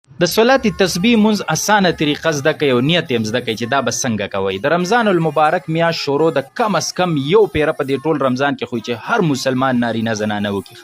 د صلات تسبیح منځ اسانه طریقه زده کوي او نیت یې زده کوي چې دا به څنګه کوئ. د رمضان المبارک میاشت شروع د کم از کم یو پیره په دې ټول رمضان کې خو چې هر مسلمان نارینه زنانه وکړي.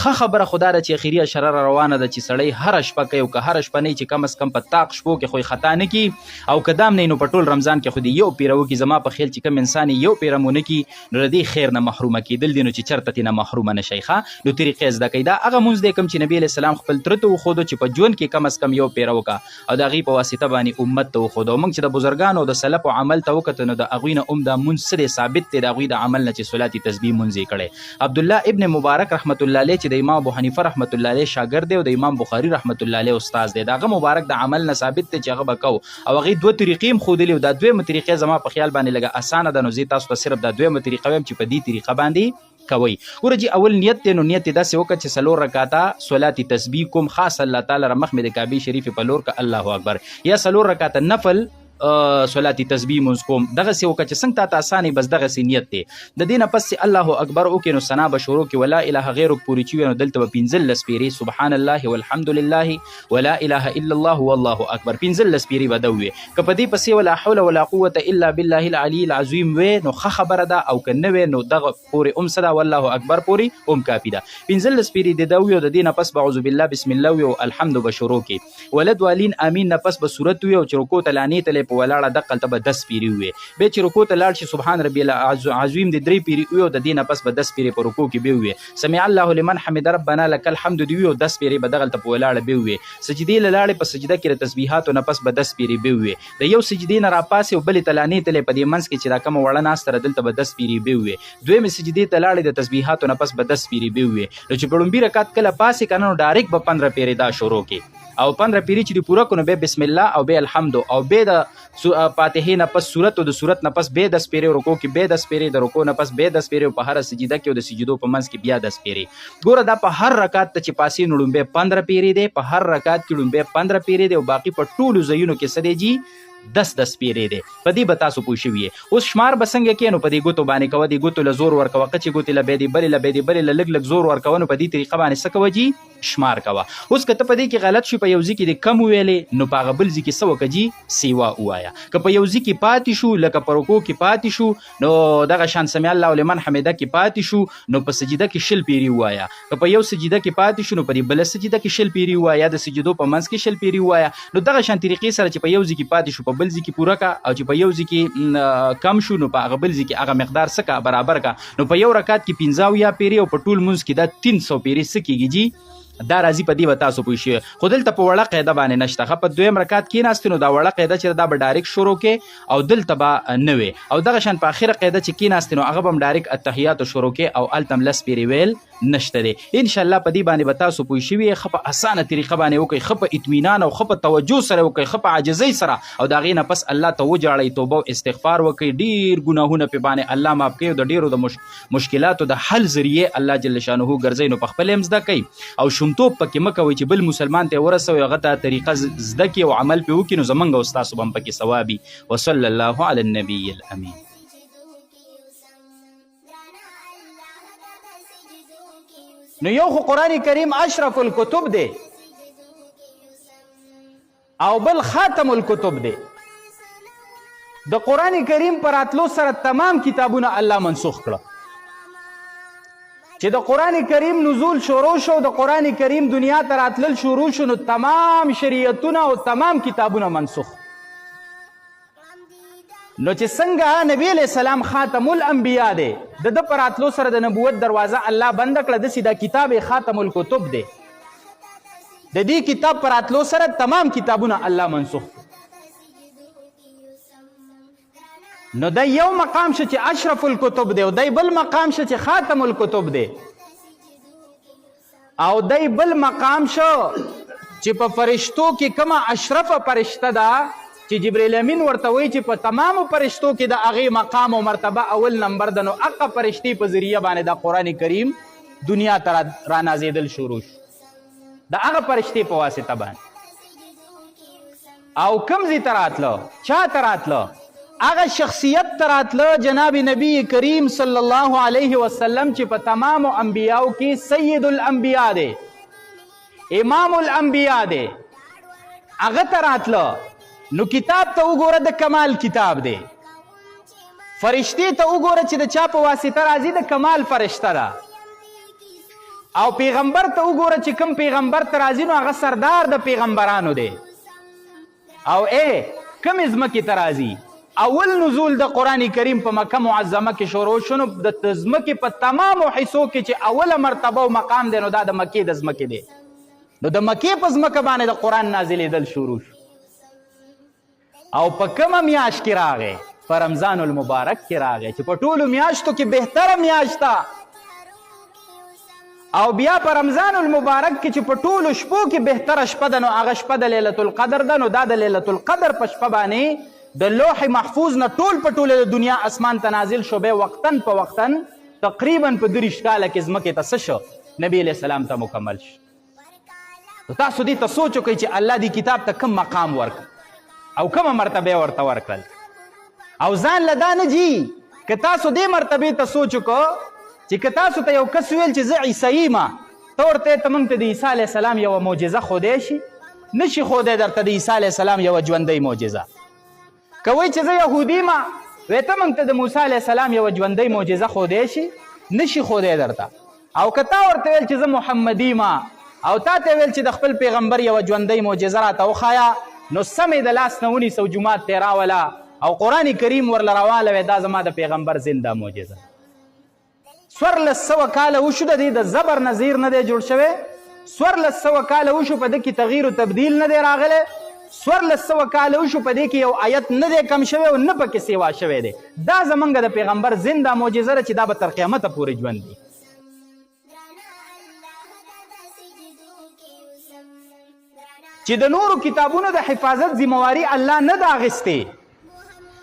ښه خبره خو دا ده چې اخري اشره روانه ده چې سړی هره شپه کوي او که هره شپه نه چې کم از کم په طاق شپو کې خو یې خطا نه کړي او که دام نه نو په ټول رمضان کې خو دې یو پیره وکړي. زما په خیال چې کوم انسان یو پیره مو نه کړي نو د دې خیر نه محرومه کېدل دي، نو چې چېرته ترې نه محرومه نه شئ. نو طریقې زده کوي. دا هغه مونځ دی کوم چې نبي علیه السلام خپل تره ته وښودو چې په ژوند کې کم از کم یو پیره وکړه او د هغې په واسطه باندې امت ته وښودو. موږ چې د بزرګانو د سلفو عمل ته وکتو نو د هغوی نه دا مونځ څه دی ثابت دی د هغوی د عمل نه چې صلات تسبیح مونځ یې کړی. عبدالله ابن مبارک رحمت الله علیه چې د امام ابو حنیفه رحمت الله علیه شاګرد دی او د امام بخاري رحمت الله علیه استاد دی، د هغه مبارک د عمل نه ثابت دی چې هغه به کو او هغې دوه طریقې هم ښودلي او دا دویمه طریقې زما په خیال باندې لږه اسانه ده، نو زه تاسو ته صرف دا دویمه طریقه وایم چې په دې طریقه باندې کوي. ګوره جي اول نیت دی، نو نیت یې داسې وکړه چې 4 رکعاته صلات تسبیح کوم، خاص الله تعالی را مخ مې د کعبې شریفې په لور که الله اکبر، یا 4 رکعاته نفل صلات تسبیح منځ کوم. دغسې وکړه چې څنګه تاته اسانې بس دغسې نیت دی. د دې نه پس چې الله اکبر وکړې نو ثنا به شروع کړي، ولا اله غیرک پورې چې وي نو دلته به 15 پیرې سبحان الله والحمد لله ولا اله الا الله والله اکبر 15 پیرې به ده ووي. که په دې پسې ولا حول ولا قوة الا بالله العلي العظیم وی نو ښه خبره ده، او که نه وی نو دغه پورې څه ده والله اکبر پورې کافي ده. 15 پیرې د ده وي او د دې نه پس به اعوذ بالله بسم الله وي او الحمد به شروع کړي. ولد والین امین نه پس به صورت وي او چې رکوع ته لانې تلې په ولاړه دقلته به 10 پیرې ووي. بیا چې رکوع ته لاړ شي سبحان ربي العظیم د 3 پیرې وي او د دې نه پس به 10 پیرې په رکوع کې به ووي. سمع الله لمن حمد ربنا لك الحمد دی وي او 10 پیرې به دغلته په ولاړه به ووي. سجدې له لاړې په سجده کې د تسبیحاتو نه پس به 10 پیرې به ووي. د یو سجدې نه راپاسې او بلې ته لانې تلې په دې منځ کې چې دا کومه وړه ناسته ده دلته به 10 پیرې به ووي. دویمې سجدې ته لاړې د تسبیحاتو نه پس به 10 پیرې به ووي. نو چې په لومبي رکعت کله پاسې که نه نو ډایرکټ به 15 پیرې دا شروع کړي او 15 پیرې چې دې پوره کړو نو بیا بسم الله او بیا الحمد او بیا د فاتحې نه پس صورت او د صورت نه پس بیا 10 پیرې رکوع کې بیا 10 پیرې د رکوع نه پس بیا 10 پیرې په هره سجده کې او د سجدو په منځ کې بیا 10 پیرې. ګوره دا په هر رکعت ته چې پاسې نو لومبی 15 پیرې دی، په هر رکعت کې لومبی 15 پیرې دی او باقي په ټولو ځایونو کې څه دی جي 10 پیرې دی. په دې به تاسو پوه شوي یې. اوس شمار به څنګه کوې نو په دې ګوتو باندې کوه، دې ګوتو له زور ورکوه، قچې ګوتې له بیا دې بلې له بیا دې بلې له لږ لږ زور ورکوه. نو په دې طریقه باندې څه کوه جي شمار کوه. اوس که ته په دې کې غلط شو په یو ځای کې دې کم وویلې نو په هغه بل ځای کې څه وکړه جي سیوا ووایه. که په یو ځای کې پاتې شو لکه په رکوع کې پاتې شو نو دغه شان سمع الله لمن حمده کې پاتې شو نو په سجده کې 20 پیرې ووایه. که په یو سجده کې پاتې شو نو په دې بله سجده کې 20 پیرې ووایه، د سجدو په منځ کې 20 پیرې ووایه. نو دغه شان طریقې سره چې په یو ځای کې پاتې شو په بل ځای کې پوره کا او چې په یو ځای کې کم شو نو په هغه بل ځای کې هغه مقدار څه کا برابر کا. نو په یو رکعت کې 15 پیرې او په ټول منځ کې دا 300 پیرې څه کېږي جي دا راځي. په دې به تاسو پوه شئ. خو دلته په وړه قاعده باندې نشته. ښه په دویم رکعت کېناستې نو دا وړه قاعده چې دا به ډایرکټ شروع کې او دلته به نه وي او دغه شان په اخره قاعده چې کېناستې نو هغه به هم ډایرکټ التحیات شروع کې او هلته هم 10 پیرې ویل نشته دی. انشاءالله په دې باندې به تاسو پوه شوي ښه په اسانه طریقه باندې وکړئ، ښه په اطمینان او ښه په توجه سره وکړئ، ښه په عاجزۍ سره او د هغې نه پس الله ته وجاړئ، توبه او استغفار وکړئ، ډېر ګناهونه پې باندې الله معاف کوي او د ډېرو د مشکلاتو د حل ذریعې الله جل شانه ګرځئ. نو په خپل هم زده کوئ او شومتوب پکې مه کوئ چې بل مسلمان ته ورسوي هغه ته طریقه زده کړي او عمل پې وکړي نو زمونږ او ستاسو به هم پکې ثواب وي. وصلی الله علی النبي الامین. نو یو خو قرآن کریم اشرف الکتب دی او بل خاتم الکتب دی. د قرآن کریم پر راتلو سره تمام کتابونه الله منسوخ کړه. چې د قرآن کریم نزول شروع شو د قرآن کریم دنیا ته راتلل شروع شو نو تمام شریعتونه او تمام کتابونه منسوخ. نو چې څنګه نبی علیہ السلام خاتم الانبیاء دی د ده په راتلو سره د نبوت دروازه الله بنده کړه، داسې دا کتاب خاتم الکتب دی. د دې کتاب په راتلو سره تمام کتابونه الله منسوخ. نو دا یو مقام شو چې اشرف الکتب دی او دی بل مقام شو چې خاتم الکتب دی او دی بل مقام شو چې په فرشتو کې کومه اشرفه فرشته ده چې جبرئیل امین ورته وایي چې په تمامو فرشتو کې د هغې مقام او مرتبه اول نمبر ده. نو هغه فرشتې په ذریعه باندې د قرآن کریم دنیا ته رانازېدل شروع شو د هغه فرشتې په واسطه باندې. او کوم ځای ته راتله چا ته راتله هغه شخصیت ته راتله جناب نبی کریم صلی الله علیه وسلم چې په تمامو انبیاو کې سید الانبیاء دی، امام الانبیاء دی، هغه ته راتله نو کتاب ته وګوره د کمال کتاب دی فرشتې ته وګوره چې د چا په واسطه راځي د کمال فرشته ده او پیغمبر ته وګوره چې کوم پیغمبر ته راځي نو هغه سردار د پیغمبرانو دی او کوم ځمکې ته راځي اول نزول د قرآن کریم په مکه معظمه کې شروع شو نو د ځمکې په تمامو حصو کې چې اوله مرتبه او مقام دی نو دا د مکې د ځمکې دی نو د مکې په ځمکه باندې د قرآن نازلېدل شروع شو او په کومه میاشت کې راغی په رمضان المبارک کې راغی چې په ټولو میاشتو کې بهتره میاشت ده او بیا په رمضان المبارک کې چې په ټولو شپو کې بهتره شپه ده نو هغه شپه د لیلة القدر ده نو دا د لیلة القدر په شپه باندې د لوح محفوظ نه ټول په ټوله د دنیا اسمان ته نازل شو بیا وقتاً په وقتاً تقریبا په 30 کاله کې ځمکې ته څه شو نبی علیه السلام ته مکمل شو نو تاسو دې ته سوچ وکئ چې الله دې کتاب ته کوم مقام ورکړ او کومه مرتبه ورته ورکړل او ځان له دا نه جي که تاسو دې مرتبې ته سوچ وکړو چې که تاسو ته یو کس ویل چې زه عیسوي ما ته ورته ته موږ ته د عیسی علیه السلام یوه معجزه ښودی شي نشي ښودی درته د عیسی علیه السلام یوه ژوندۍ معجزه که وایي چې زه یهودي ما وی ته موږ ته د موسی علیه السلام یوه ژوندۍ معجزه ښودی شي نشي ښودی درته او که تا ورته ویل چې زه محمدي ما او تا ته ویل چې د خپل پیغمبر یوه ژوندۍ معجزه راته وښایه نو سمې د لاس نه ونیسه او جومات ته یې راوله او قرآن کریم ورله راواله وی دا زما د پیغمبر زنده معجزه 1400 کاله وشو د دې د زبر نظیر نه دی جوړ شوی 1400 کاله وشو په دې کې تغییر و تبدیل نه دی راغلی 1400 کاله وشو په دې کې یو آیت نه دی کم شوی او نه پکې سیوا شوی دی دا زمونږ د پیغمبر زنده معجزه ده چې دا به تر قیامته پورې ژوند دی چې د نورو کتابونو د حفاظت ذمواري الله نه ده اخیستې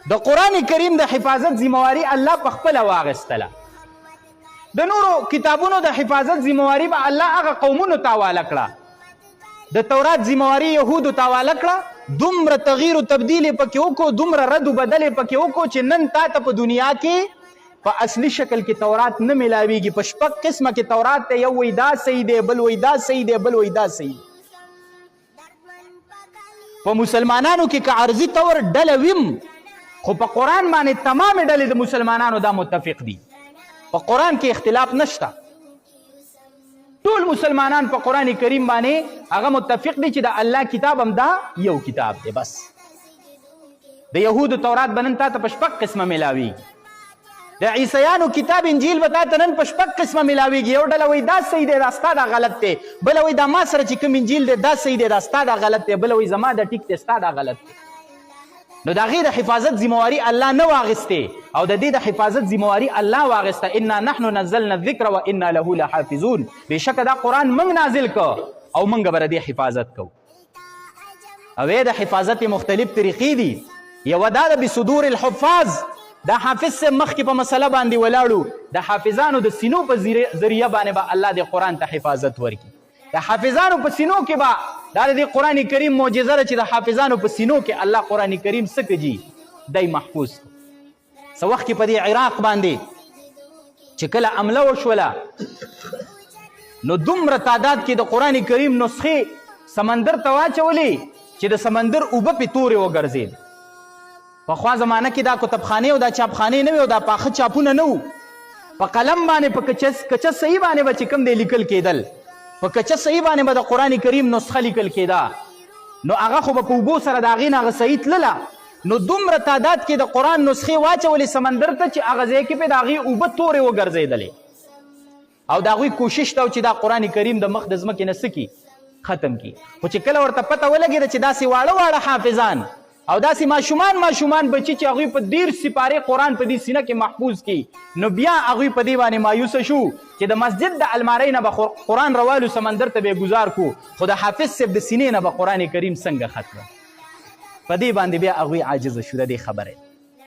د قرآن کریم د حفاظت ذمواري الله په خپله واخیستله د نورو کتابونو د حفاظت ذمواري به الله هغه قومونو ته حواله کړه د تورات ذمواري یهودو ته حواله کړه دومره تغییر و تبدیل یې پکې وکړو دومره رد و بدل یې پکې وکړو چې نن تا ته په دنیا کې په اصلي شکل کې تورات نه ملاویږي په شپږ قسمه کې تورات ته یو وایي دا صحیح دی بل وایي دا صحیح دی بل وایي دا صحیح په مسلمانانو کې که عرضي طور ډله ویم خو په قرآن باندې تمامې ډلې د مسلمانانو دا متفق دي په قرآن کې اختلاف نشته ټول مسلمانان په قرآن کریم باندې هغه متفق دي چې د الله کتاب هم دا یو کتاب دی بس د یهودو تورات به نن تا ته په شپږ قسمه ملاویږي د عیسیانو کتاب انجیل به تا ته نن په شپږ قسمه ملاویږي یو ډله وایي دا صحیح دی دا ستا دا غلط دی بله وایي دا ما سره چې کوم انجیل دی دا صحیح دی دا ستا دا غلط دی بله وایي زما دا ټیک دی ستا دا غلط دی نو د هغې د حفاظت ذمواري الله نه واخیستې او د دې د حفاظت ذمواري الله واخیسته انا نحن نزلنا الذکر و انا له لحافظون بېشکه دا قرآن موږ نازل که او موږ به د دې حفاظت کوو او د حفاظت مختلف طریقې دي یوه دا د بصدور الحفاظ دا حافظ صاحب مخکې په مسله باندې ولاړو د حافظانو د سینو په ذریعه باندې به الله د قرآن ته حفاظت ورکړي د حافظانو په سینو کې به دا د قرآن کریم معجزه ده چې د حافظانو په سینو کې الله قرآن کریم څه کړي دی محفوظ څه وخت کې په دې عراق باندې چې کله حمله وشوله نو دومره تعداد کې د قرآن کریم نسخې سمندر ته واچولې چې د سمندر اوبه پې تورې وګرځېد پخوا زمانه کې دا کتابخانې او دا چاپخانې نه وي او دا پاخه چاپونه نه وو په قلم باندې په کچه صحیح باندې به چې کوم دی لیکل کېدل په کچه صحیح باندې به د قرآن کریم نسخه لیکل کېده نو هغه خو به په اوبو سره د هغې نه هغه صحیح تلله نو دومره تعداد کې د قرآن نسخې واچولې سمندر ته چې هغه ځای کې پې د هغې اوبه تورې وګرځېدلې او د هغوی کوشش ته چې دا قرآن کریم د مخ د ځمکې نه څه کي ختم کي خو چې کله ورته پته ولګېده چې داسې واړه واړه حافظان او داسې ماشومان بچي چې هغوی په 10 سپارې قرآن په دې سینه کې محفوظ کی نو بیا هغوی په دې باندې مایوسه شو چې د مسجد د المارۍ نه به قرآن روالو سمندر ته به ګزار کو خو د حافظ صاحب د سینې نه به قرآن کریم څنګه ختم په دې باندې بیا هغوی عاجزه شو د دې خبرې